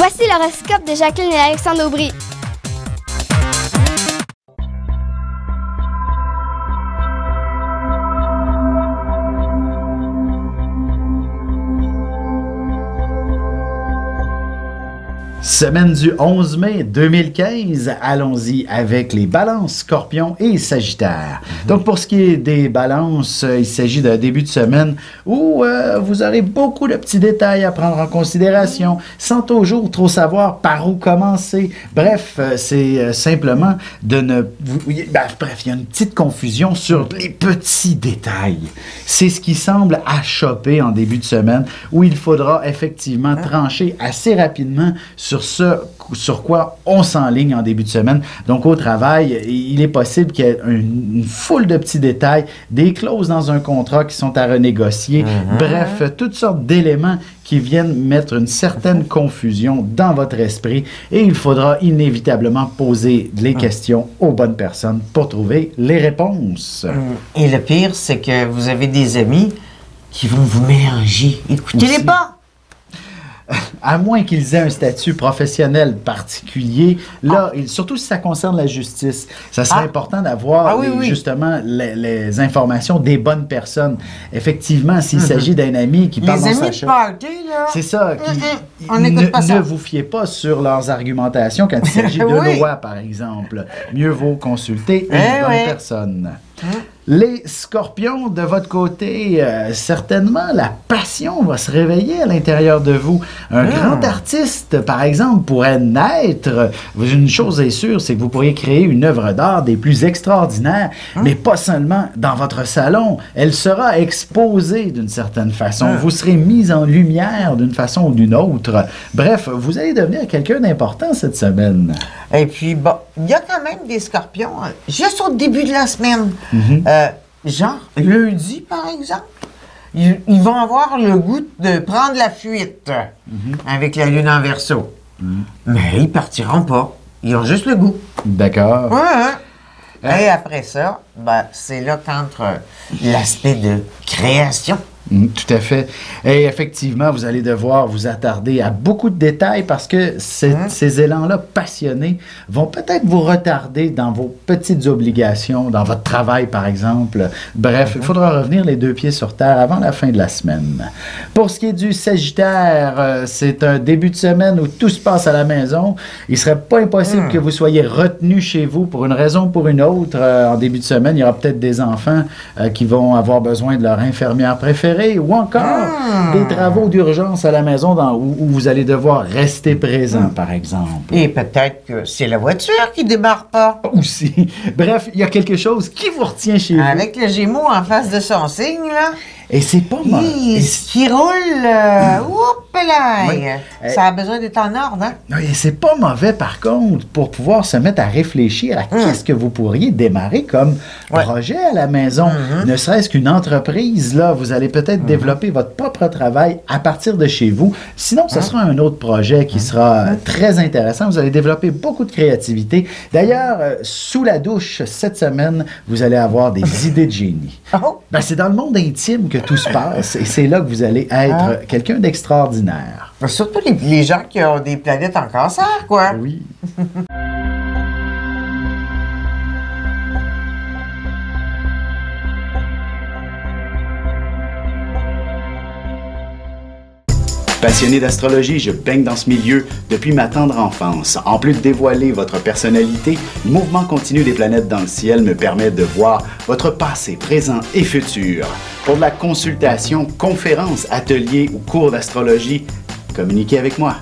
Voici l'horoscope de Jacqueline et Alexandre Aubry. Semaine du 11 mai 2015, allons-y avec les balances, scorpions et sagittaires. Donc pour ce qui est des balances, il s'agit d'un début de semaine où vous aurez beaucoup de petits détails à prendre en considération sans toujours trop savoir par où commencer. Bref, c'est simplement de ne... bref, il y a une petite confusion sur les petits détails. C'est ce qui semble achoper en début de semaine où il faudra effectivement trancher assez rapidement sur ce sur quoi on s'enligne en début de semaine. Donc, au travail, il est possible qu'il y ait une foule de petits détails, des clauses dans un contrat qui sont à renégocier. Bref, toutes sortes d'éléments qui viennent mettre une certaine confusion dans votre esprit et il faudra inévitablement poser les questions aux bonnes personnes pour trouver les réponses. Et le pire, c'est que vous avez des amis qui vont vous mélanger. Écoutez-les pas! À moins qu'ils aient un statut professionnel particulier, là, surtout si ça concerne la justice, ça serait important d'avoir justement les informations des bonnes personnes. Effectivement, s'il s'agit d'un ami qui parle dans sa chambre... C'est ça. Ne vous fiez pas sur leurs argumentations quand il s'agit de loi, par exemple. Mieux vaut consulter une bonne personne. Les scorpions, de votre côté, certainement, la passion va se réveiller à l'intérieur de vous. Un grand artiste, par exemple, pourrait naître. Une chose est sûre, c'est que vous pourriez créer une œuvre d'art des plus extraordinaires, mais pas seulement dans votre salon. Elle sera exposée d'une certaine façon. Vous serez mis en lumière d'une façon ou d'une autre. Bref, vous allez devenir quelqu'un d'important cette semaine. Et puis, bon, il y a quand même des scorpions, juste au début de la semaine. Genre, lundi, par exemple, ils vont avoir le goût de prendre la fuite avec la lune en verso. Mais ils partiront pas. Ils ont juste le goût. D'accord. Et après ça, c'est là qu'entre l'aspect de création. Tout à fait. Et effectivement, vous allez devoir vous attarder à beaucoup de détails parce que ces élans-là passionnés vont peut-être vous retarder dans vos petites obligations, dans votre travail, par exemple. Bref, il faudra revenir les deux pieds sur terre avant la fin de la semaine. Pour ce qui est du Sagittaire, c'est un début de semaine où tout se passe à la maison. Il ne serait pas impossible que vous soyez retenu chez vous pour une raison ou pour une autre. En début de semaine, il y aura peut-être des enfants qui vont avoir besoin de leur infirmière préférée ou encore des travaux d'urgence à la maison où vous allez devoir rester présent, par exemple. Et peut-être que c'est la voiture qui démarre pas. Aussi. Bref, il y a quelque chose qui vous retient chez vous. Avec le Gémeaux en face de son signe, là. Et c'est pas mal. Qui roule, ça a besoin d'être en ordre, hein? Et c'est pas mauvais, par contre, pour pouvoir se mettre à réfléchir à qu'est-ce que vous pourriez démarrer comme projet à la maison. Ne serait-ce qu'une entreprise, là, vous allez peut-être développer votre propre travail à partir de chez vous. Sinon, ce sera un autre projet qui sera très intéressant. Vous allez développer beaucoup de créativité. D'ailleurs, sous la douche, cette semaine, vous allez avoir des idées de génie. C'est dans le monde intime que tout se passe et c'est là que vous allez être quelqu'un d'extraordinaire. Surtout les gens qui ont des planètes en cancer, quoi. Oui. Passionné d'astrologie, je baigne dans ce milieu depuis ma tendre enfance. En plus de dévoiler votre personnalité, le mouvement continu des planètes dans le ciel me permet de voir votre passé, présent et futur. Pour de la consultation, conférences, ateliers ou cours d'astrologie, communiquez avec moi.